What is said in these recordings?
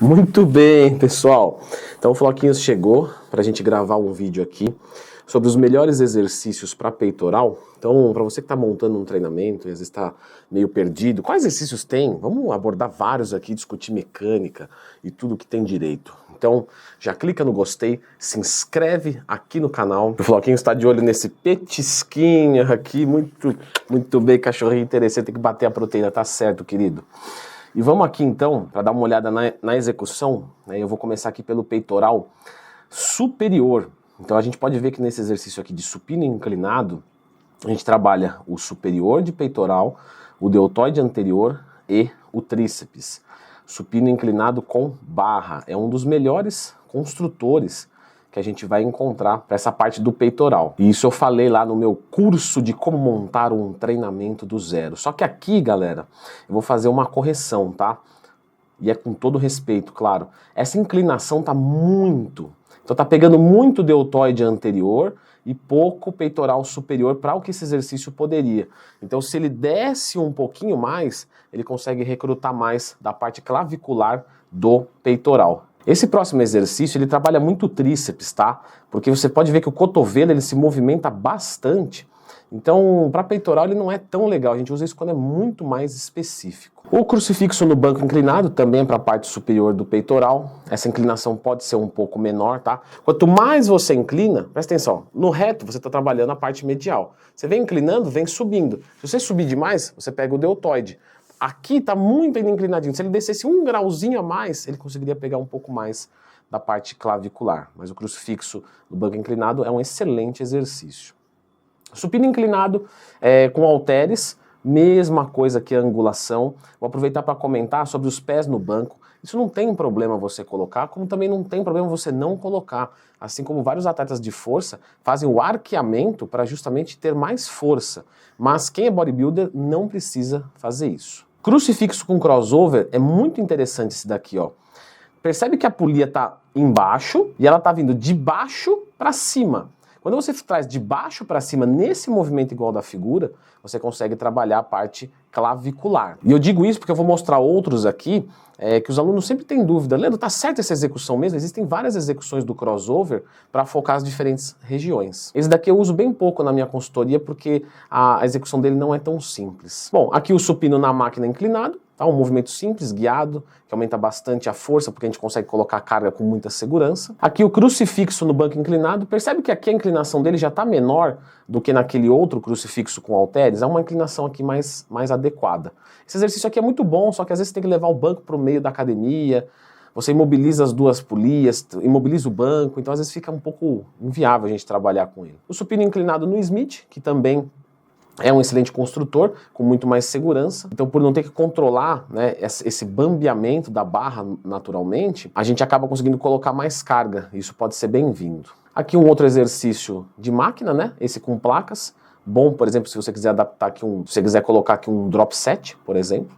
Muito bem, pessoal. Então o Floquinhos chegou para a gente gravar um vídeo aqui sobre os melhores exercícios para peitoral. Então, para você que está montando um treinamento e às vezes está meio perdido, quais exercícios tem? Vamos abordar vários aqui, discutir mecânica e tudo que tem direito. Então, já clica no gostei, se inscreve aqui no canal. O Floquinhos está de olho nesse petisquinho aqui, muito bem, cachorrinho interessante, tem que bater a proteína, tá certo, querido? E vamos aqui então, para dar uma olhada na execução, né? Eu vou começar aqui pelo peitoral superior. Então a gente pode ver que nesse exercício aqui de supino inclinado, a gente trabalha o superior de peitoral, o deltoide anterior e o tríceps. Supino inclinado com barra, é um dos melhores construtores que a gente vai encontrar para essa parte do peitoral. E isso eu falei lá no meu curso de como montar um treinamento do zero. Só que aqui, galera, eu vou fazer uma correção, tá? E é com todo respeito, claro. Essa inclinação tá muito... Então tá pegando muito deltoide anterior e pouco peitoral superior para o que esse exercício poderia. Então se ele desce um pouquinho mais, ele consegue recrutar mais da parte clavicular do peitoral. Esse próximo exercício, ele trabalha muito o tríceps, tá? Porque você pode ver que o cotovelo, ele se movimenta bastante. Então, para peitoral, ele não é tão legal. A gente usa isso quando é muito mais específico. O crucifixo no banco inclinado também é para a parte superior do peitoral. Essa inclinação pode ser um pouco menor, tá? Quanto mais você inclina, presta atenção, no reto você está trabalhando a parte medial. Você vem inclinando, vem subindo. Se você subir demais, você pega o deltoide. Aqui está muito ainda inclinadinho. Se ele descesse um grauzinho a mais, ele conseguiria pegar um pouco mais da parte clavicular. Mas o crucifixo no banco inclinado é um excelente exercício. Supino inclinado com halteres, mesma coisa que a angulação. Vou aproveitar para comentar sobre os pés no banco. Isso não tem problema você colocar, como também não tem problema você não colocar. Assim como vários atletas de força fazem o arqueamento para justamente ter mais força. Mas quem é bodybuilder não precisa fazer isso. Crucifixo com crossover é muito interessante esse daqui, ó. Percebe que a polia está embaixo e ela está vindo de baixo para cima. Quando você traz de baixo para cima nesse movimento igual da figura, você consegue trabalhar a parte clavicular. E eu digo isso porque eu vou mostrar outros aqui que os alunos sempre têm dúvida. Leandro, tá certa essa execução mesmo? Existem várias execuções do crossover para focar as diferentes regiões. Esse daqui eu uso bem pouco na minha consultoria porque a execução dele não é tão simples. Bom, aqui o supino na máquina inclinado. Tá, um movimento simples, guiado, que aumenta bastante a força, porque a gente consegue colocar a carga com muita segurança. Aqui o crucifixo no banco inclinado, percebe que aqui a inclinação dele já está menor do que naquele outro crucifixo com halteres, é uma inclinação aqui mais adequada. Esse exercício aqui é muito bom, só que às vezes você tem que levar o banco para o meio da academia, você imobiliza as duas polias, imobiliza o banco, então às vezes fica um pouco inviável a gente trabalhar com ele. O supino inclinado no Smith, que também é um excelente construtor, com muito mais segurança. Então, por não ter que controlar, né, esse bambeamento da barra naturalmente, a gente acaba conseguindo colocar mais carga. Isso pode ser bem-vindo. Aqui um outro exercício de máquina, né? Esse com placas. Bom, por exemplo, se você quiser adaptar aqui se você quiser colocar aqui um drop set, por exemplo.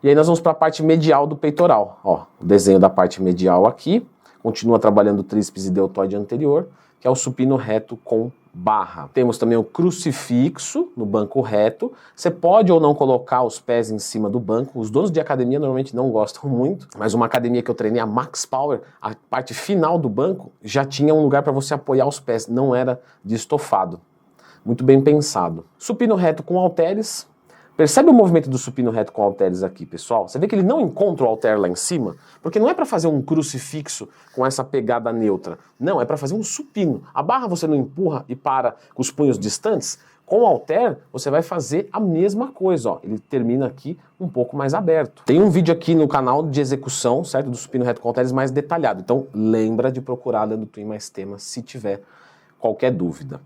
E aí nós vamos para a parte medial do peitoral. Ó, o desenho da parte medial aqui. Continua trabalhando o tríceps e deltoide anterior, que é o supino reto com barra. Temos também o crucifixo no banco reto. Você pode ou não colocar os pés em cima do banco. Os donos de academia normalmente não gostam muito, mas uma academia que eu treinei, a Max Power, a parte final do banco já tinha um lugar para você apoiar os pés, não era de estofado. Muito bem pensado. Supino reto com halteres. Percebe o movimento do supino reto com halteres aqui, pessoal? Você vê que ele não encontra o halter lá em cima? Porque não é para fazer um crucifixo com essa pegada neutra. Não, é para fazer um supino. A barra você não empurra e para com os punhos distantes. Com o halter, você vai fazer a mesma coisa, ó. Ele termina aqui um pouco mais aberto. Tem um vídeo aqui no canal de execução, certo? Do supino reto com halteres mais detalhado. Então, lembra de procurar Leandro Twin mais temas se tiver qualquer dúvida.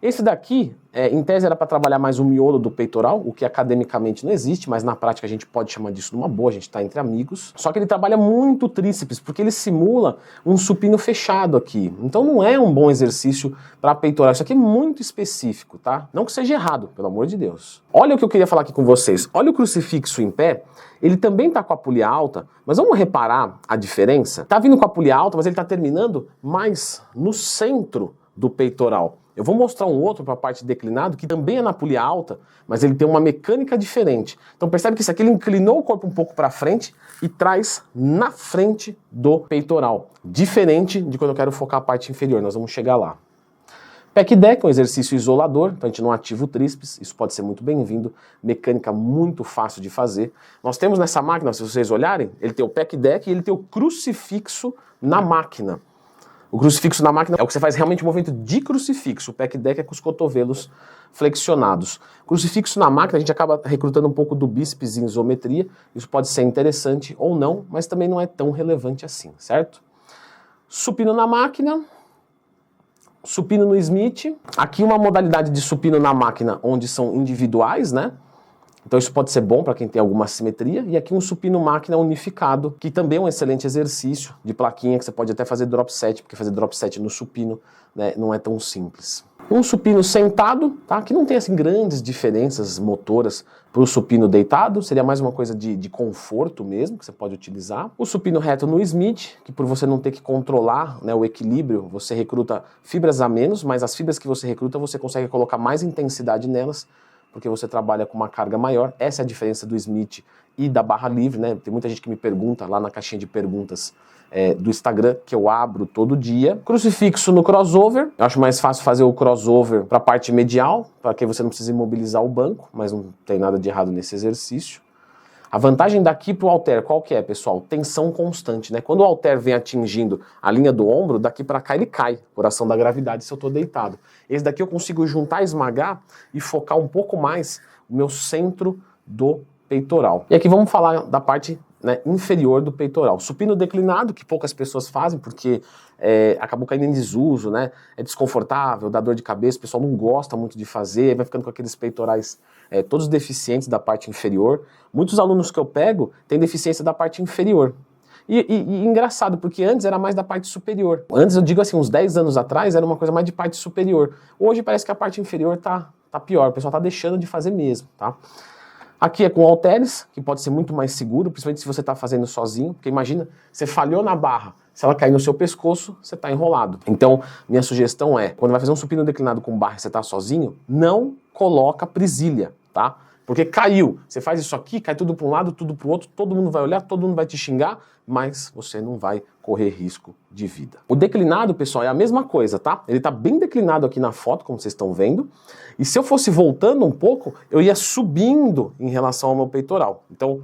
Esse daqui, em tese, era para trabalhar mais o miolo do peitoral, o que academicamente não existe, mas na prática a gente pode chamar disso numa boa, a gente está entre amigos. Só que ele trabalha muito o tríceps, porque ele simula um supino fechado aqui. Então não é um bom exercício para peitoral. Isso aqui é muito específico, tá? Não que seja errado, pelo amor de Deus. Olha o que eu queria falar aqui com vocês. Olha o crucifixo em pé. Ele também está com a polia alta, mas vamos reparar a diferença? Tá vindo com a polia alta, mas ele está terminando mais no centro do peitoral. Eu vou mostrar um outro para a parte declinado, que também é na polia alta, mas ele tem uma mecânica diferente. Então percebe que esse aqui ele inclinou o corpo um pouco para frente e traz na frente do peitoral. Diferente de quando eu quero focar a parte inferior, nós vamos chegar lá. Pec deck é um exercício isolador, então a gente não ativa o tríceps, isso pode ser muito bem-vindo, mecânica muito fácil de fazer. Nós temos nessa máquina, se vocês olharem, ele tem o pec deck e ele tem o crucifixo na máquina. O crucifixo na máquina é o que você faz realmente um movimento de crucifixo, o pec deck é com os cotovelos flexionados. Crucifixo na máquina a gente acaba recrutando um pouco do bíceps em isometria, isso pode ser interessante ou não, mas também não é tão relevante assim, certo? Supino na máquina. Supino no Smith, aqui uma modalidade de supino na máquina onde são individuais, né? Então isso pode ser bom para quem tem alguma assimetria. E aqui um supino máquina unificado, que também é um excelente exercício de plaquinha, que você pode até fazer drop set, porque fazer drop set no supino, né, não é tão simples. Um supino sentado, tá? Que não tem assim grandes diferenças motoras para o supino deitado, seria mais uma coisa de conforto mesmo, que você pode utilizar. O supino reto no Smith, que por você não ter que controlar, né, o equilíbrio, você recruta fibras a menos, mas as fibras que você recruta você consegue colocar mais intensidade nelas, porque você trabalha com uma carga maior. Essa é a diferença do Smith e da barra livre, né? Tem muita gente que me pergunta lá na caixinha de perguntas do Instagram, que eu abro todo dia. Crucifixo no crossover. Eu acho mais fácil fazer o crossover para a parte medial, para que você não precise imobilizar o banco, mas não tem nada de errado nesse exercício. A vantagem daqui para o halter, qual que é, pessoal? Tensão constante, né? Quando o halter vem atingindo a linha do ombro, daqui para cá ele cai, por ação da gravidade, se eu estou deitado. Esse daqui eu consigo juntar, esmagar e focar um pouco mais o meu centro do peitoral. E aqui vamos falar da parte, né, inferior do peitoral. Supino declinado, que poucas pessoas fazem, porque acabou caindo em desuso, né? É desconfortável, dá dor de cabeça, o pessoal não gosta muito de fazer, vai ficando com aqueles peitorais todos deficientes da parte inferior. Muitos alunos que eu pego têm deficiência da parte inferior. E engraçado, porque antes era mais da parte superior. Antes, eu digo assim, uns 10 anos atrás, era uma coisa mais de parte superior. Hoje parece que a parte inferior tá pior, o pessoal tá deixando de fazer mesmo, tá? Aqui é com halteres, que pode ser muito mais seguro, principalmente se você está fazendo sozinho, porque imagina, você falhou na barra, se ela cair no seu pescoço, você está enrolado. Então, minha sugestão é, quando vai fazer um supino declinado com barra e você está sozinho, não coloca presilha, tá? Porque caiu, você faz isso aqui, cai tudo para um lado, tudo para o outro, todo mundo vai olhar, todo mundo vai te xingar, mas você não vai correr risco de vida. O declinado, pessoal, é a mesma coisa, tá? Ele tá bem declinado aqui na foto, como vocês estão vendo, e se eu fosse voltando um pouco, eu ia subindo em relação ao meu peitoral. Então,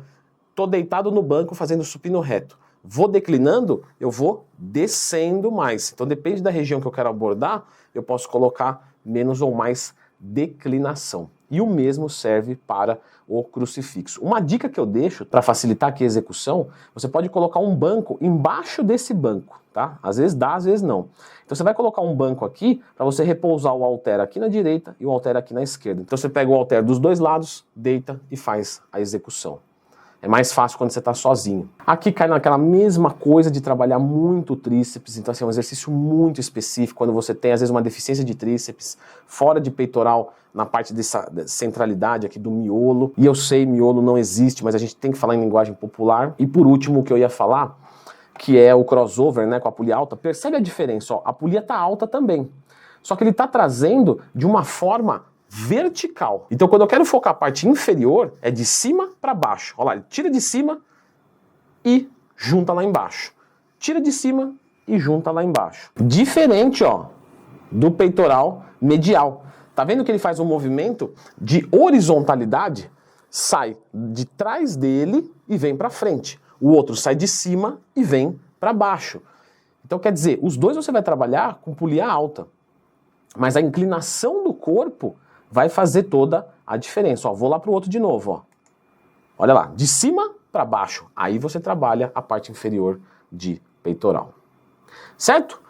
tô deitado no banco fazendo supino reto. Vou declinando, eu vou descendo mais. Então, depende da região que eu quero abordar, eu posso colocar menos ou mais declinação. E o mesmo serve para o crucifixo. Uma dica que eu deixo para facilitar aqui a execução, você pode colocar um banco embaixo desse banco, tá? Às vezes dá, às vezes não. Então você vai colocar um banco aqui para você repousar o halter aqui na direita e o halter aqui na esquerda. Então você pega o halter dos dois lados, deita e faz a execução. É mais fácil quando você está sozinho. Aqui cai naquela mesma coisa de trabalhar muito o tríceps, então assim, é um exercício muito específico, quando você tem às vezes uma deficiência de tríceps, fora de peitoral, na parte dessa centralidade aqui do miolo. E eu sei, miolo não existe, mas a gente tem que falar em linguagem popular. E por último, o que eu ia falar, que é o crossover, né, com a polia alta. Percebe a diferença, ó, a polia tá alta também. Só que ele tá trazendo de uma forma vertical. Então quando eu quero focar a parte inferior, é de cima para baixo. Olha lá, ele tira de cima e junta lá embaixo. Tira de cima e junta lá embaixo. Diferente, ó, do peitoral medial. Tá vendo que ele faz um movimento de horizontalidade? Sai de trás dele e vem para frente. O outro sai de cima e vem para baixo. Então quer dizer, os dois você vai trabalhar com polia alta. Mas a inclinação do corpo vai fazer toda a diferença. Ó, vou lá para o outro de novo. Ó. Olha lá, de cima para baixo. Aí você trabalha a parte inferior de peitoral. Certo?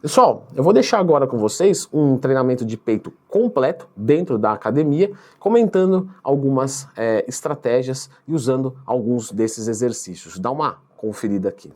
Pessoal, eu vou deixar agora com vocês um treinamento de peito completo dentro da academia, comentando algumas estratégias e usando alguns desses exercícios. Dá uma conferida aqui.